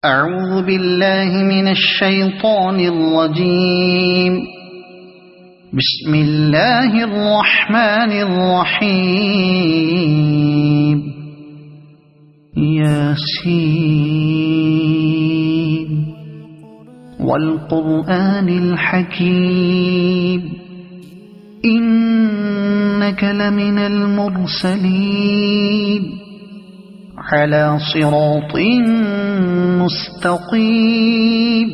أعوذ بالله من الشيطان الرجيم. بسم الله الرحمن الرحيم. ياسين والقرآن الحكيم إنك لمن المرسلين على صراط مستقيم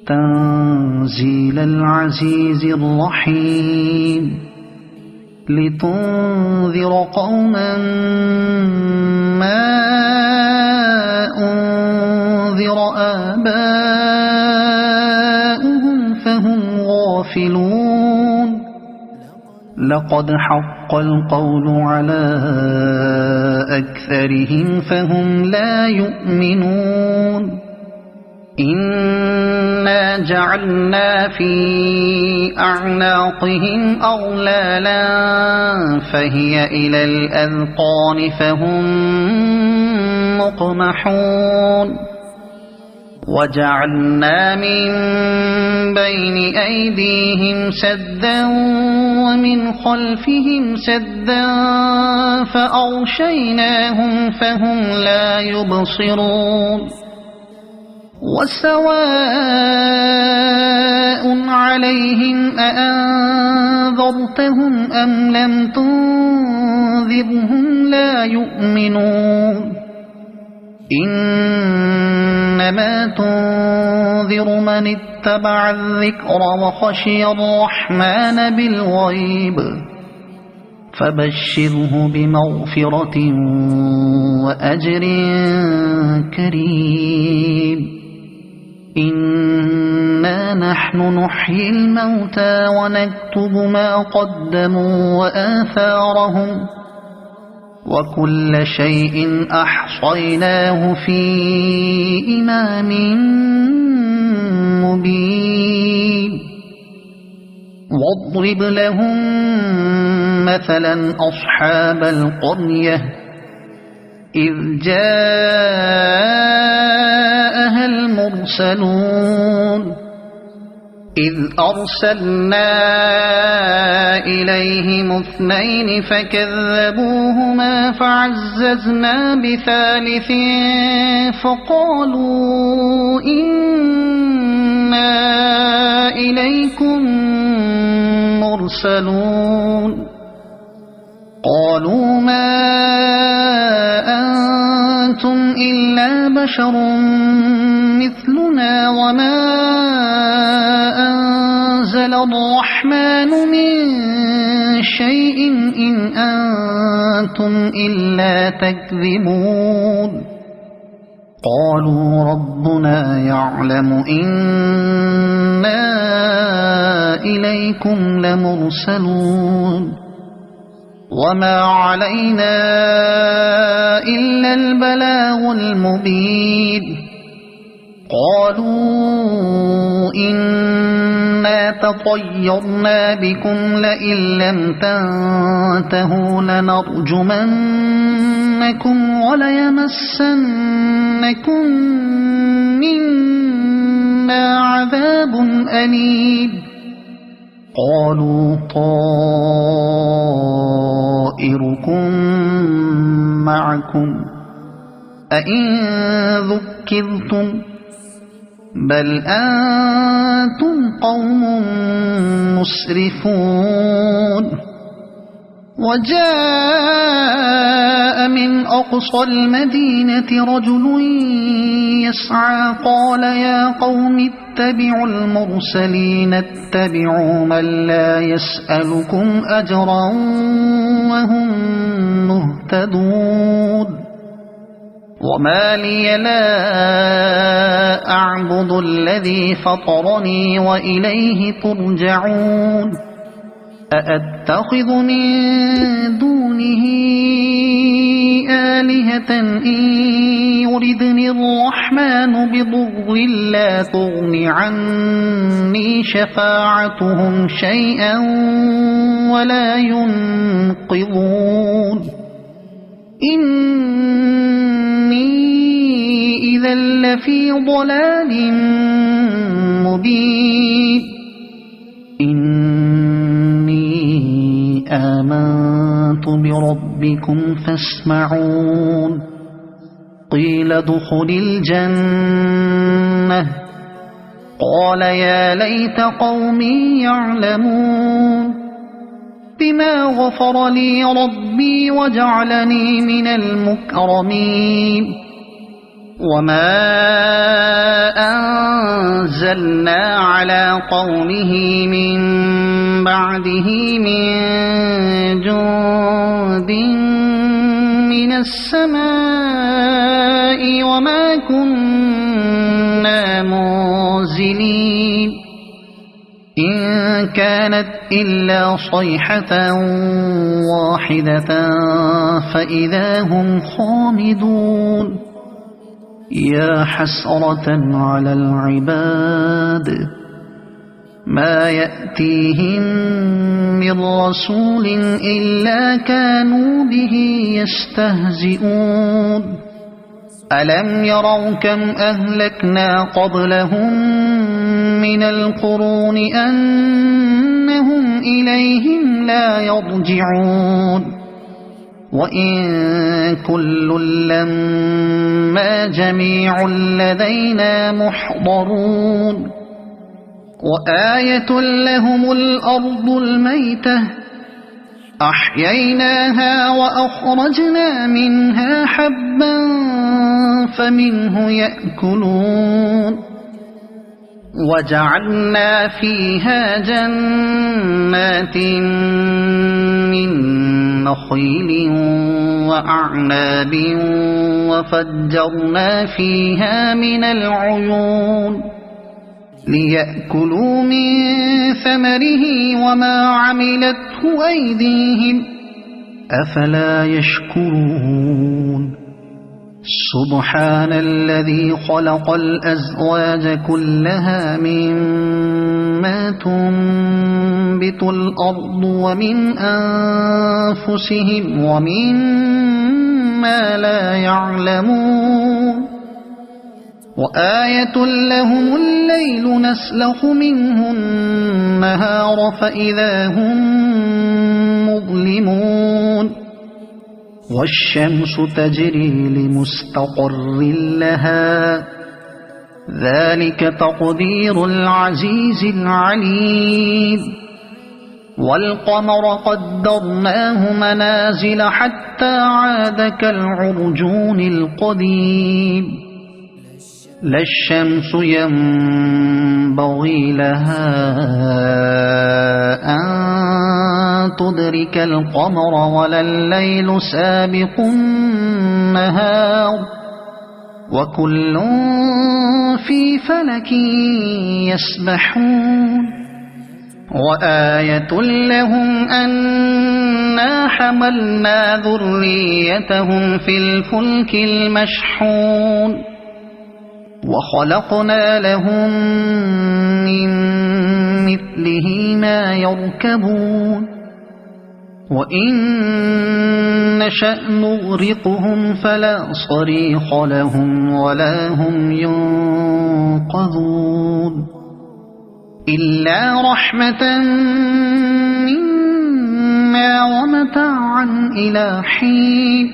تنزيل العزيز الرحيم لتنذر قوما ما أنذر آباؤهم فهم غافلون. لقد حق القول على أكثرهم فهم لا يؤمنون. إنا جعلنا في أعناقهم أغلالا فهي إلى الأذقان فهم مقمحون. وجعلنا من بين أيديهم سدا ومن خلفهم سدا فأغشيناهم فهم لا يبصرون. وسواء عليهم أأنذرتهم أم لم تنذرهم لا يؤمنون. إنما تنذر من اتبع الذكر وخشي الرحمن بالغيب فبشره بمغفرة وأجر كريم. إنا نحن نحيي الموتى ونكتب ما قدموا وآثارهم وكل شيء أحصيناه في إمام مبين. واضرب لهم مثلا أصحاب القرية إذ جاءها المرسلون إذ أرسلنا إليهم اثنين فكذبوهما فعززنا بثالث فقالوا إنا إليكم مرسلون. قالوا ما أنتم إلا بشر مثلنا وما أنزل الرحمن من شيء إن أنتم إلا تكذبون. قالوا ربنا يعلم إنا إليكم لمرسلون وما علينا إلا البلاغ المبين. قالوا إنا تطيرنا بكم لئن لم تنتهوا لنرجمنكم وليمسنكم منا عذاب أليم. قالوا طائركم معكم أئن ذكرتم بل أنتم قوم مسرفون. وجاء من أقصى المدينة رجل يسعى قال يا قوم اتبعوا المرسلين اتبعوا من لا يسألكم أجرا وهم مهتدون. وما لي لا أعبد الذي فطرني وإليه ترجعون. أأتخذ من دونه آلهة إن يردني الرحمن بضر لا تغن عني شفاعتهم شيئا ولا ينقذون. إني إذا لفي ضلال مبين إني آمنت بربكم فاسمعون قيل ادخل الجنة قال يا ليت قومي يعلمون بما غفر لي ربي وجعلني من المكرمين وما أنزلنا على قومه من بعده من جند من السماء وما كنا منزلين إن كانت إلا صيحة واحدة فإذا هم خامدون يا حسرة على العباد ما يأتيهم من رسول إلا كانوا به يستهزئون ألم يروا كم أهلكنا قبلهم من القرون أنهم إليهم لا يرجعون وإن كل لما جميع لدينا محضرون وآية لهم الأرض الميتة أحييناها وأخرجنا منها حبا فمنه يأكلون وجعلنا فيها جنات من نخيل وأعناب وفجرنا فيها من العيون ليأكلوا من ثمره وما عملته أيديهم أفلا يشكرون سبحان الذي خلق الأزواج كلها مما تنبت الأرض ومن أنفسهم ومما لا يعلمون وآية لهم الليل نسلخ منه النهار فإذا هم مظلمون والشمس تجري لمستقر لها ذلك تقدير العزيز العليم والقمر قدرناه منازل حتى عاد كالعرجون القديم لا الشمس ينبغي لها أن تدرك القمر ولا الليل سابق النهار وكل في فلك يسبحون وآية لهم أنا حملنا ذريتهم في الفلك المشحون وخلقنا لهم من مثله ما يركبون وإن نشأ نغرقهم فلا صريخ لهم ولا هم ينقذون إلا رحمة منا ومتاعا إلى حين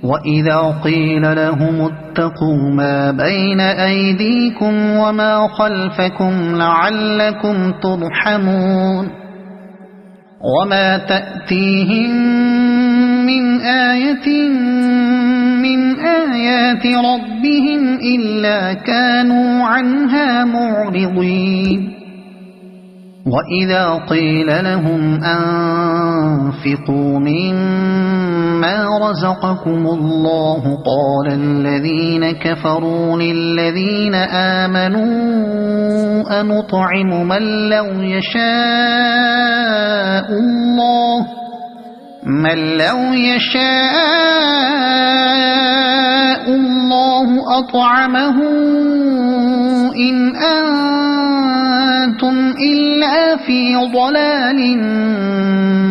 وإذا قيل لهم اتقوا ما بين أيديكم وما خلفكم لعلكم ترحمون وما تأتيهم من آية من آيات ربهم إلا كانوا عنها معرضين وإذا قيل لهم أنفقوا مما رزقكم الله قال الذين كفروا للذين آمنوا أنطعم من لو يشاء الله أطعمه إن أنتم إلا في ضلال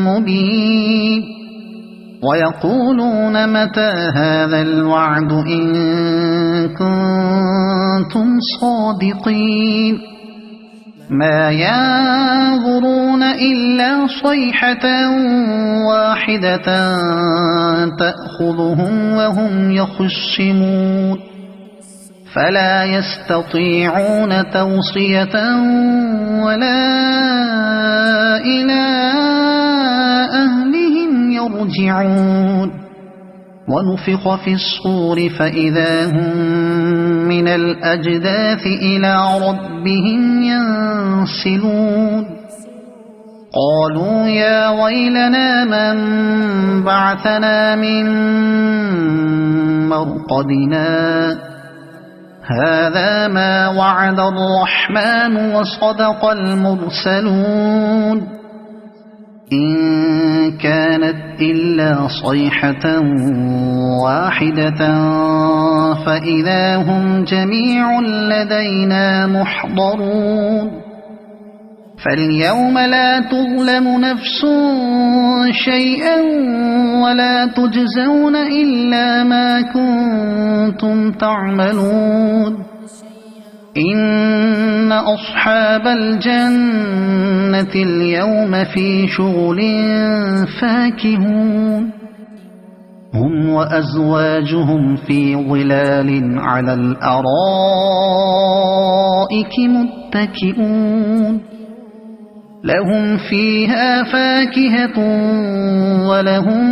مبين ويقولون متى هذا الوعد إن كنتم صادقين ما ينظرون إلا صيحة واحدة تأخذهم وهم يخصمون فلا يستطيعون توصية ولا إلى أهلهم يرجعون ونفخ في الصور فإذا هم من الأجداث إلى ربهم ينسلون قالوا يا ويلنا من بعثنا من مرقدنا هذا ما وعد الرحمن وصدق المرسلون إن كانت إلا صيحة واحدة فإذا هم جميع لدينا محضرون فاليوم لا تظلم نفس شيئا ولا تجزون إلا ما كنتم تعملون إن أصحاب الجنة اليوم في شغل فاكهون هم وأزواجهم في ظلال على الأرائك متكئون لهم فيها فاكهة ولهم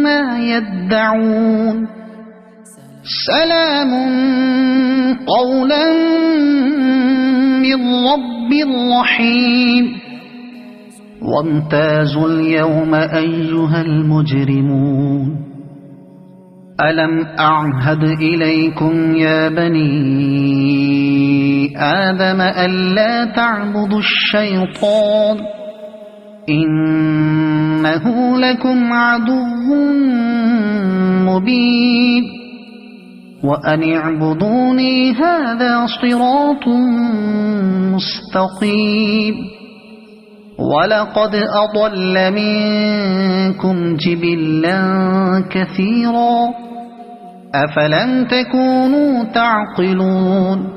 ما يدعون سلام قولا من رب رحيم وامتازوا اليوم أيها المجرمون ألم أعهد إليكم يا بني آدم ألا تعبدوا الشيطان إنه لكم عدو مبين وأن اعبدوني هذا صراط مستقيم ولقد أضل منكم جبلا كثيرا أفلم تكونوا تعقلون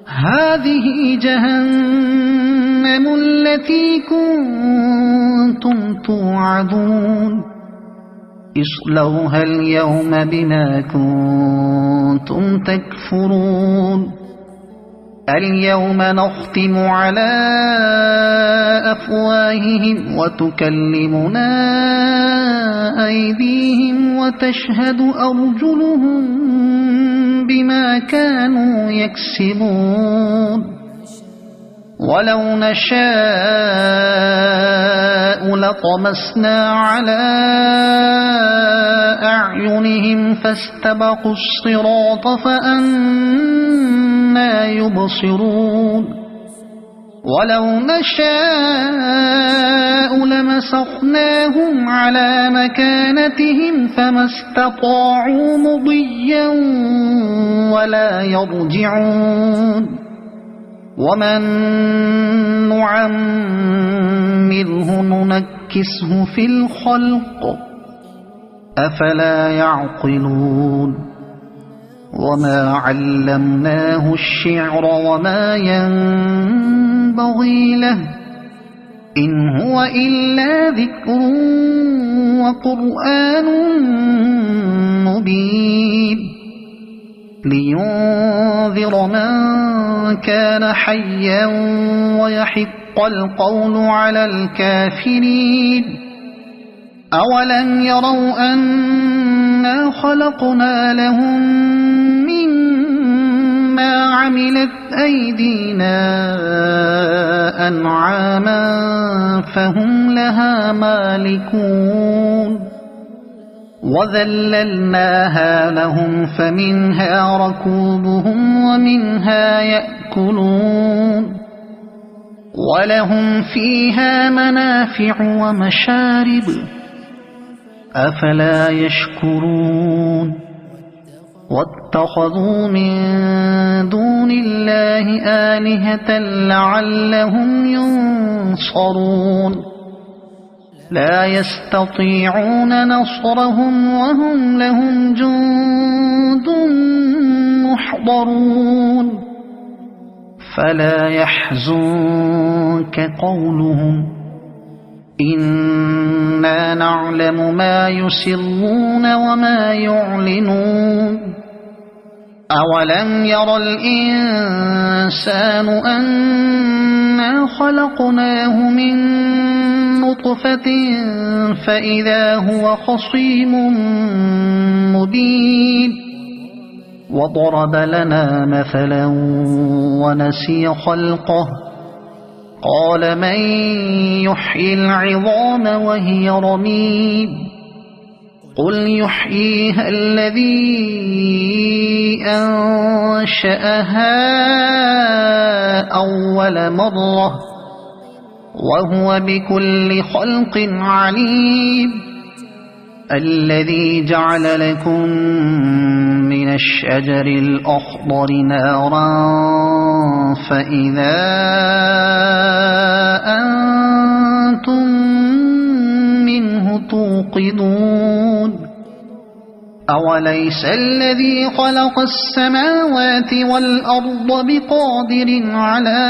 هذه جهنم التي كنتم توعدون اصلوها اليوم بما كنتم تكفرون اليوم نختم على أفواههم وتكلمنا أيديهم وتشهد أرجلهم بما كانوا يكسبون ولو نشاء لطمسنا على أعينهم فاستبقوا الصراط فأنى يبصرون ولو نشاء لمسخناهم على مكانتهم فما استطاعوا مضيا ولا يرجعون ومن نعمره ننكسه في الخلق أفلا يعقلون وما علمناه الشعر وما ينبغي له إن هو إلا ذكر وقرآن مبين لينذر من كان حيا ويحق القول على الكافرين أولم يروا أنا خلقنا لهم مما عملت أيدينا أنعاما فهم لها مالكون وذللناها لهم فمنها ركوبهم ومنها يأكلون ولهم فيها منافع ومشارب أفلا يشكرون واتخذوا من دون الله آلهة لعلهم ينصرون لا يستطيعون نصرهم وهم لهم جند محضرون فلا يحزنك قولهم إنا نعلم ما يسرون وما يعلنون أولم ير الإنسان أنا خلقناه من نطفة فإذا هو خصيم مبين وضرب لنا مثلا ونسي خلقه قال من يحيي العظام وهي رميم قل يحييها الذي أنشأها أول مرة وهو بكل خلق عليم الذي جعل لكم من الشجر الأخضر نارا فإذا أنتم منه توقدون أوليس الذي خلق السماوات والأرض بقادر على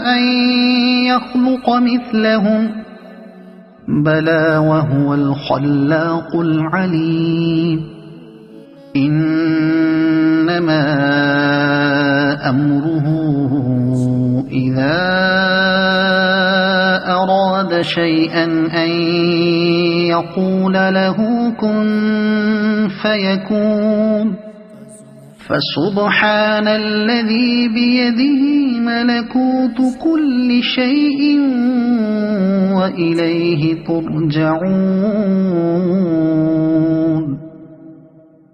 أن يخلق مثلهم بلى وهو الخلاق العليم إنما أمره إذا أراد شيئا أن يقول له كن فيكون فسبحان الذي بيده ملكوت كل شيء وإليه ترجعون